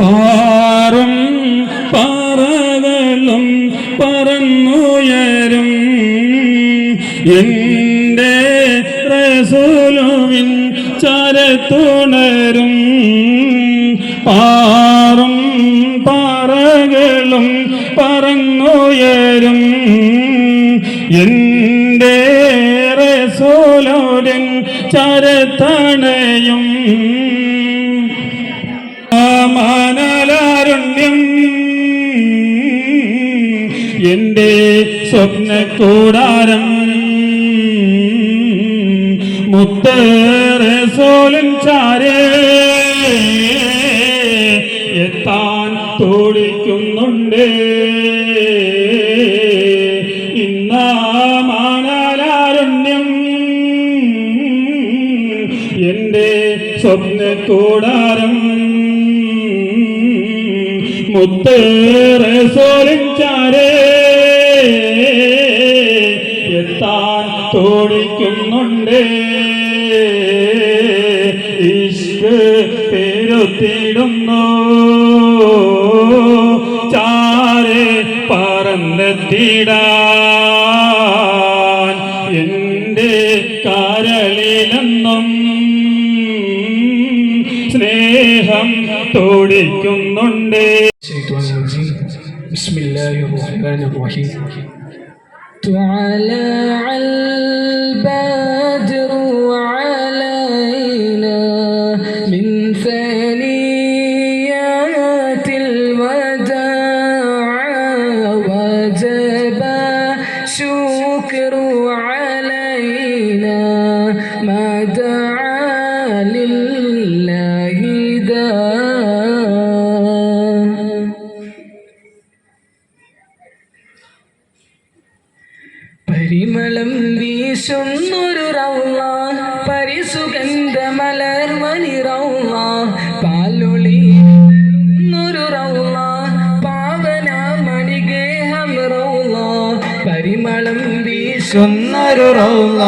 പാറും പറകളും പറന്നുയരും എൻ്റെ റസൂലുവിൻ ചരത്തുണരും. പാറും പറകളും പറന്നുയരും എൻ്റെ റസൂലുവിൻ ചരത്തണയും. മാനലാരുണ്യം എൻ്റെ സ്വപ്നക്കൂടാരം മുത്ത് റസൂലിൻ ചാരേ എത്താൻ തോടിക്കുന്നുണ്ട്. ഇന്നാ മാനലാരുണ്യം എൻ്റെ സ്വപ്നക്കൂടാരം മുത്ത് റസൂലിൻ ചാരേ എത്താൻ തോടിക്കുന്നുണ്ട്. ഇഷ്ക് പെരുത്തിടുന്നു ചാരേ പറന്നെത്തിടാൻ എൻ്റെ കരളിലെന്നും സ്നേഹം തോടിക്കുന്നുണ്ട്. ബിസ്മില്ലാഹിർറഹ്മാനിർറഹീം. طلع البدر علينا من ثنيات الوداع وجب الشكر علينا ما دعا لله പരിമളം വീശുന്നൊരു റൗള പരിസുഗന്ധ മലർമണി റൗള പാലൊളി ഒരു റൗള പാവന മണിഗേഹം റൗള പരിമളം വീശുന്നൊരു റൗള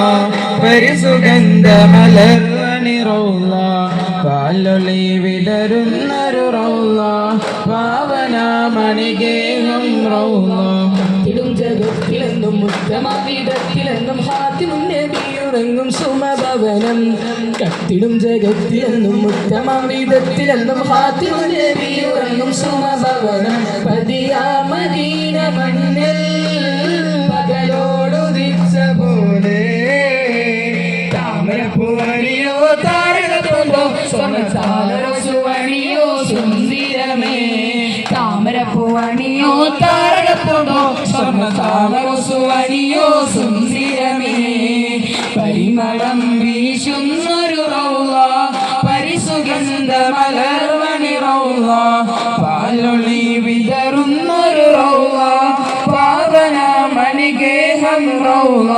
പരിസുഗന്ധ മലർമണി റൗള പാലൊളി വിടരുന്നൊരു റൗള പാവന മണിഗേഹം റൗള. ജഗത്തിലെന്നും മുത്തമാവിടത്തിലെന്നും ഹാത്തിമുൻ നബിയുറങ്ങും സുമഭവനം കത്തിടും. ജഗത്തിലെന്നും മുത്തമാവിടത്തിലെന്നും ഹാത്തിമുൻ നബിയുറങ്ങും സുമഭവനം. പതിയാ മദീന മണ്ണിൽ പകലോടുദിച്ച പോലെ താമരപ്പൂവണിയോ താരകത്തുണ്ടോ സ്വർണ്ണചാലരോ സുവണിയോ സുന്ദരമേ. താമരപ്പൂവണിയോ താരകത്തുണ്ടോ സ്വർണ്ണചാലരോ സുവണിയോ സുന്ദരമേ. പരിമളം വീശുന്നൊരു റൗള പരിസുഗന്ധ മലർമണി റൗള പാലൊളി വിതറുന്നൊരു റൗള പാവന മണിഗേഹം റൗള.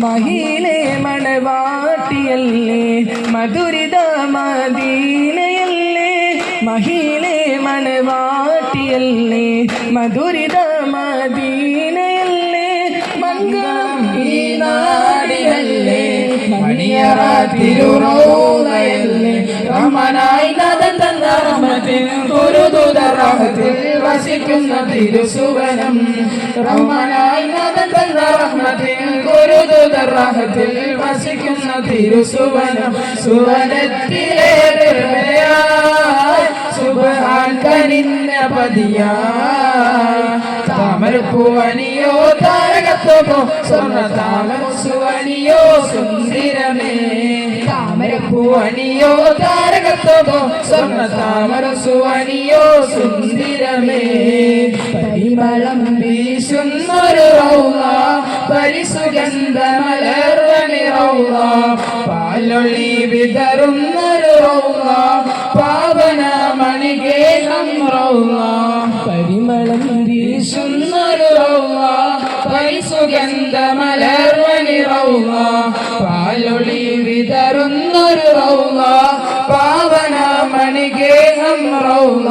മഹിളെ മണവാട്ടിയല്ലേ മധുരിത മദീനയല്ലേ. മഹിളെ മണവാട്ടിയല്ലേ മധുരിത മദീനയല്ലേ. മംഗളം ഈ നാടിനല്ലേ മണിയറ തിരുറൗളയല്ലേ. റഹ്മാനായി നാഥൻ തന്ന റഹ്മത്തിൽ ഗുരുദൂത റഹ്മത്തിൽ വസിക്കുന്ന തിരുസുവനം. റഹ്മാനായി നാഥൻ തന്ന റഹ്മത്തിൽ ഗുരുദൂത റഹ്മത്തിൽ വസിക്കുന്ന തിരുസുവനം. സുവനത്തിലെ സുബ്ഹാൻ കനിന്ന പതിയാ താമരപ്പൂവണിയോ താരകത്തുണ്ടോ സ്വർണ്ണ താമരസുവണിയോ സുന്ദരമേ. താമരപ്പൂവണിയോ താരകത്തുണ്ടോ സ്വർണ്ണ താമരസുവണിയോ സുന്ദരമേ. പരിമളം വീശുന്നൊരു റൗള പരിസുഗന്ധ മലർമണി റൗള പാലൊളി വിതറുന്നൊരു റൗള പാവന മണിഗേഹം റൗള. പരിമളം വീശുന്നൊരു റൗള പരിസുഗന്ധ മലർമണി റൗള പാലൊളി വിതറുന്നൊരു റൗള പാവന മണിഗേഹം റൗള.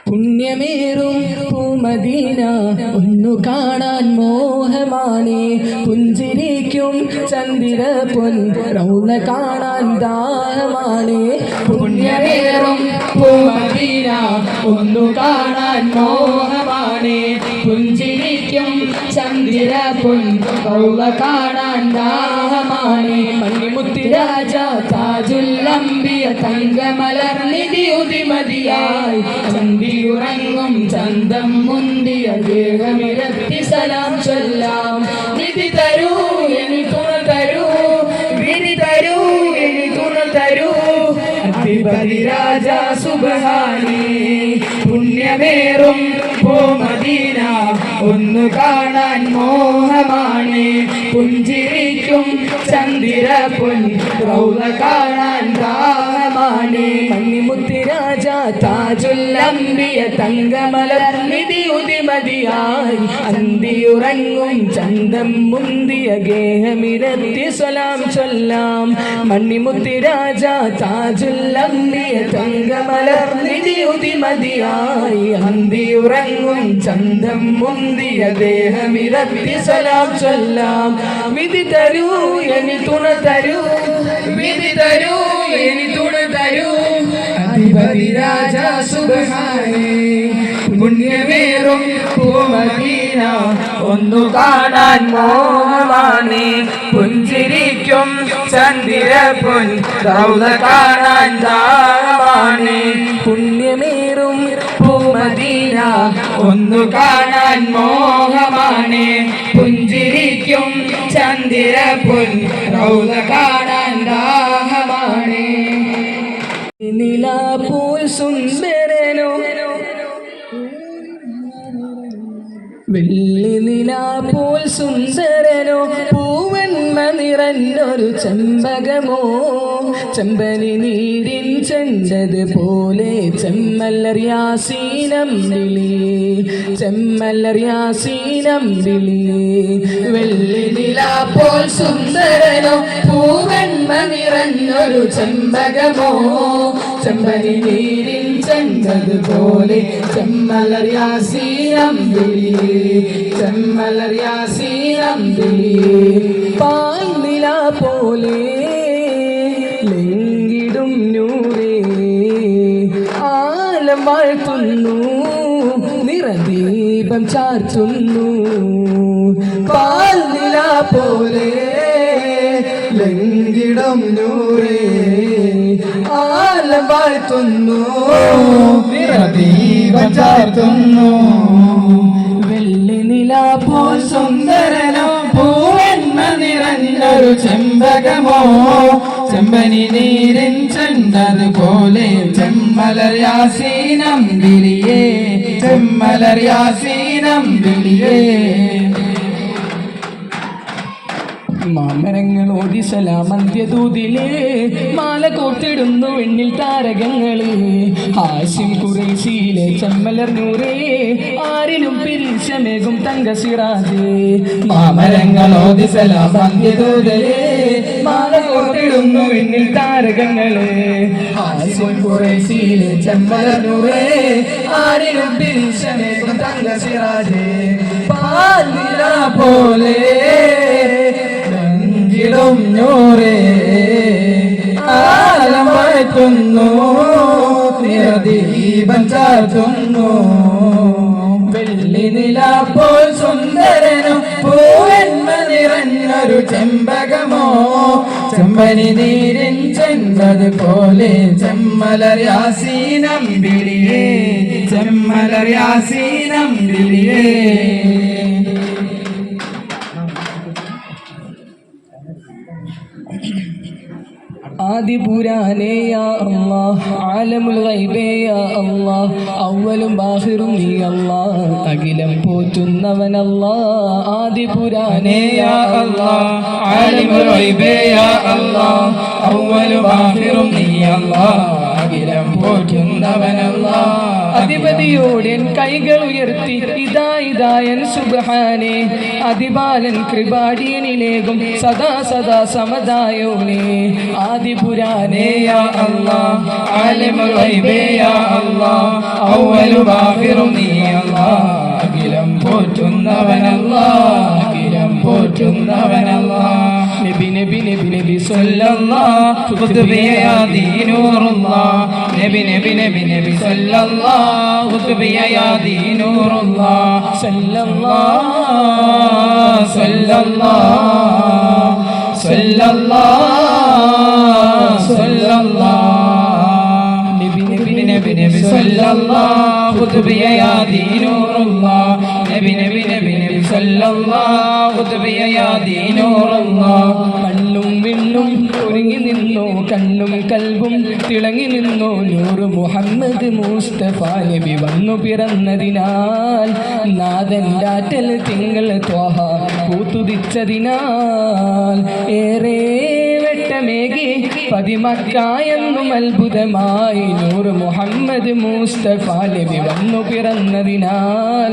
പുണ്യമേറും മദീന ഒന്നു കാണാൻ മോഹമാണേ പുഞ്ചിരിക്കും ചന്ദ്ര പൊൻ റൗള കാണാൻ ദാഹമാണേ പുണ്യമേറും മദീന ഒന്നു കാണാൻ മോഹമാണേ പുഞ്ചിരിക്കും ചന്ദ്ര പൊൻ റൗള കാണാൻ ദാഹമാണേ മണിമുത്തുരാജ താജുൽ അംബിയ തങ്കമലർനിധി ഉദിമതിയായി ചന്ദിയുറങ്ങും ചന്തം മുന്തിയ ദേഹമിരത്തി സലാം ചൊല്ലാം നിധി തരൂ എനിക്കുണ തരൂ വിധി തരൂ എനിക്കുണ തരൂ അധിപതി രാജ സുബ്ഹാനേ പുണ്യമേറും മദീന ഒന്നു കാണാൻ മോഹമാണ് പുഞ്ചിരിക്കും ചന്ദ്ര പൊൻ റൗള കാണാൻ ദാഹമാണ് മണിമുത്തുരാജ താജുൽ അംബിയ തങ്കമലർനിധി ഉദിമതിയായി അന്തിയുറങ്ങും ചന്തം മുന്തിയ ഗേഹമിരത്തി സലാം ചൊല്ലാം മണിമുത്തുരാജ താജുൽ അംബിയ തങ്കമലർനിധി ഉദിമതിയായി അന്തിയുറങ്ങും ചന്തം മുന്തിയ ദേഹമിരത്തി സലാം ചൊല്ലാം വിധി തരൂ എനി തുണ തരൂ വിധി തരൂ എനി തുണ തരൂ അധിപതി രാജ സുബ്ഹാനേ പുണ്യമേറും മദീന ഒന്നു കാണാൻ മോഹമാണ് പുഞ്ചിരിക്കും ചന്ദ്ര പൊൻ റൗള കാണാൻ ദാഹമാണ് പുണ്യമേറും മദീന ഒന്നു കാണാൻ മോഹമാണ് പുഞ്ചിരിക്കും ചന്ദ്ര പൊൻ റൗള കാണാൻ ദാഹമാണ് നിലാപ്പൂൽ സുന്ദരനോ വെള്ളി നിലാപ്പൂൽ സുന്ദരനോ പൂവന്മ നിറഞ്ഞൊരു ചെമ്പകമോ ചെമ്പനി നീരിൻ ചെണ്ടത് പോലെ ചെമ്മല്ലറിയാസീനം വിളി ചെമ്മല്ലറിയാസീനം വിളി വെള്ളി നിലാപ്പോൾ സുന്ദരനോ പൂവന്മ നിറഞ്ഞൊരു ചെമ്പകമോ ചെമ്പനി നീരിൻ ചെണ്ടത് പോലെ ചെമ്മല്ലറിയാസീനം വിളി ചെമ്മല്ലറിയാസീനം വിളി പാൽ നില പോലെ ലെങ്കിടും നൂറേ ആലം വാഴ്ത്തുന്നു നിറദീപം ചാർത്തുന്നു പാൽ നില പോലെ ലെങ്കിടും നൂറേ ആലം വാഴ്ത്തുന്നു നിറദീപം ചാർത്തുന്നു വെള്ളി നിലാപ്പോൾ സുന്ദരനോ പൂവന്മ നിറഞ്ഞൊരു ചെമ്പകമോ ചെമ്പനി നീരിൻ ചെണ്ടത് പോലെ ചെമ്മലർ യാസീനം വിളിയേ ചെമ്മലർ യാസീനം വിളിയേ മാമരങ്ങൾ ഓതി സലാമന്ത്യദൂതിലേ മാല കോർത്തിടുന്നു വെണ്ണിൽ താരകങ്ങളെ ഹാസ്യം ഖുറൈശിയിലെ ചെമ്മലർ നൂറേ ആരിലും പിരിശമേകും തങ്കസിറാജേ മാമരങ്ങൾ ഓതി സലാമന്ത്യദൂതിലേ മാല കോർത്തിടുന്നു വെണ്ണിൽ താരകങ്ങളെ ഹാസ്യം ഖുറൈശിയിലെ ചെമ്മലർ നൂറേ ആരിലും പിരിശമേകും തങ്കസിറാജേ പാൽ നില പോലെ ും നൂറേ ആലം വാഴ്ത്തുന്നു നിറദീപം ചാർത്തുന്നു വെള്ളി നിലാപ്പോൾ സുന്ദരനും പൂവന്മ നിറഞ്ഞൊരു ചെമ്പകമോ ചെമ്പനി നീരിൻ ചെണ്ടത് പോലെ ചെമ്മലർ യാസീനം വിളിയേ ചെമ്മലർ യാസീനം വിളിയേ ആദി പുരാനേ യാ അല്ലാഹ് ആലമുൽ ഗൈബേ യാ അല്ലാഹ് അവ്വലും ആഖിറും നീ അല്ലാഹ് അഖിലം പോറ്റുന്നവൻ അല്ലാഹ് ആദി പുരാനേ യാ അല്ലാഹ് ആലമുൽ ഗൈബേ യാ അല്ലാഹ് അവ്വലും ആഖിറും നീ അല്ലാഹ് അഖിലം പോറ്റുന്നവൻ അല്ലാഹ് അധിപതിയോടൻ കൈകൾ ഉയർത്തി ഇതായൻ സുബ്ഹാനേ അതിബാലൻ കൃപാടിയനിലേകും സദാ സദാ സമദായോനേ ആദിപുരാനേ യാ അല്ലാഹ് ആലിമുൽ ഗൈബേ യാ അല്ലാഹ് അവ്വലും ആഖിറും നീ അല്ലാഹ് പോറ്റുന്നവനല്ലാ അഖിലം പോറ്റുന്നവനല്ലാ നബി നബി നബി നബി സല്ലല്ലാഹു ഖുതുബിയ ദീനൂറുല്ലാഹ് നബി നബി നബി നബി സല്ലല്ലാഹു ഖുതുബിയ ദീനൂറുല്ലാഹ് സല്ലല്ലാഹു സല്ലല്ലാഹു സല്ലല്ലാഹു സല്ലല്ലാഹു നബി നബി നബി നബി സല്ലല്ലാഹു ഖുതുബിയ ദീനൂറുല്ലാഹ് നബി നബി നബി നബി സല്ലല്ലാഹു ഖുതുബിയ ദീനൂറുല്ലാഹ് കണ്ണും വിണ്ണും ഒരുങ്ങി നിന്നു കണ്ണും കൽബും തിളങ്ങി നിന്നു നൂറ് മുഹമ്മദ് മുസ്തഫ നബി വന്നു പിറന്നതിനാൽ നാഥൻ്റെ ആറ്റൽ തിങ്കൾ ത്വാഹ പൂത്തുതിച്ചതിനാൽ ഏറെ വെട്ടമേകി പതിമക്കായെന്നും അത്ഭുതമായി നൂറ് മുഹമ്മദ് മുസ്തഫ നബി വന്നു പിറന്നതിനാൽ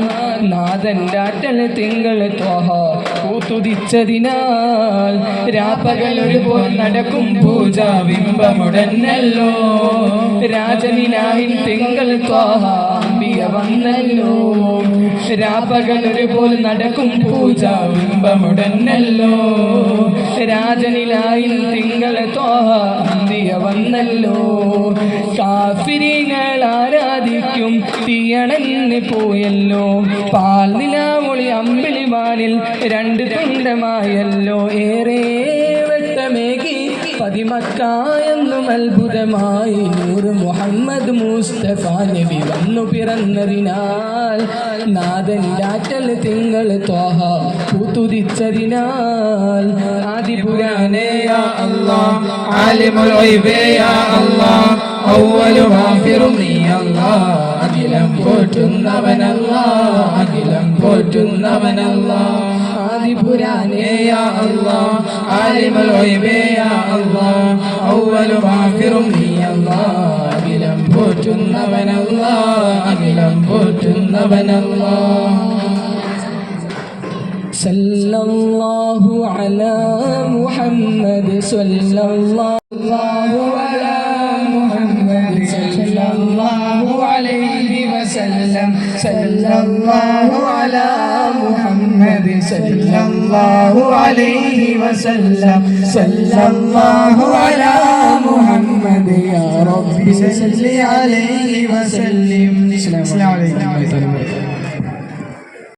നാഥൻ്റെ ആറ്റൽ തിങ്കൾ ത്വാഹ പൂത്തുതിച്ചതിനാൽ രാപ്പകൽ ഒരുപോൽ നടക്കും പൂജ ബിംബമുടന്നല്ലോ രാജനിലാഹിൻ തിങ്കൾ ത്വാഹ അംബിയ വന്നല്ലോ രാപ്പകൽ ഒരുപോൽ നടക്കും പൂജ ബിംബമുടന്നല്ലോ രാജനിലാഹിൻ തിങ്കൾ ത്വാഹ അംബിയ വന്നല്ലോ കാഫിരികൾ ആരാധിക്കും തീയണന്ന് പോയല്ലോ പാൽ നിലാമൊളി അമ്പിളിമാനിൽ രണ്ട് തുണ്ടമായല്ലോ ഏറെ വെട്ടമേകി പതിമക്കായെന്നും അത്ഭുതമായി നൂറ് മുഹമ്മദ് മുസ്തഫ നബി വന്നു പിറന്നതിനാൽ നാഥൻ്റെ ആറ്റൽ തിങ്കൾ ത്വാഹ പൂത്തുതിച്ചതിനാൽ ആദിപുരാനേ യാ അല്ലാഹ് ആലിമുൽ ഗൈബേ യാ അല്ലാഹ് അവ്വലും ആഖിറും നീ അല്ലാഹ് അഖിലം പോറ്റുന്നവനല്ലാഹ് അഖിലം പോറ്റുന്നവനല്ലാഹ് ആദിപുരാനേ യാ അല്ലാഹ് ആലിമുൽ ഗൈബേ യാ അല്ലാഹ് അവ്വലും ആഖിറും നീ അല്ലാഹ് അഖിലം പോറ്റുന്നവനല്ലാഹ് അഖിലം പോറ്റുന്നവനല്ലാഹ് സല്ലല്ലാഹു അലാ മുഹമ്മദ് സല്ലല്ലാഹു അലാ മുഹമ്മദ് സല്ലല്ലാഹു അലൈഹി വസല്ലം സല്ലല്ലാഹു അലാ മുഹമ്മദ് സല്ലല്ലാഹു അലൈഹി വസല്ലം സല്ലല്ലാഹു അലാ മുഹമ്മദ് യാ റബ്ബി സല്ലി അലൈഹി വസല്ലം. അസ്സലാമു അലൈക്കും.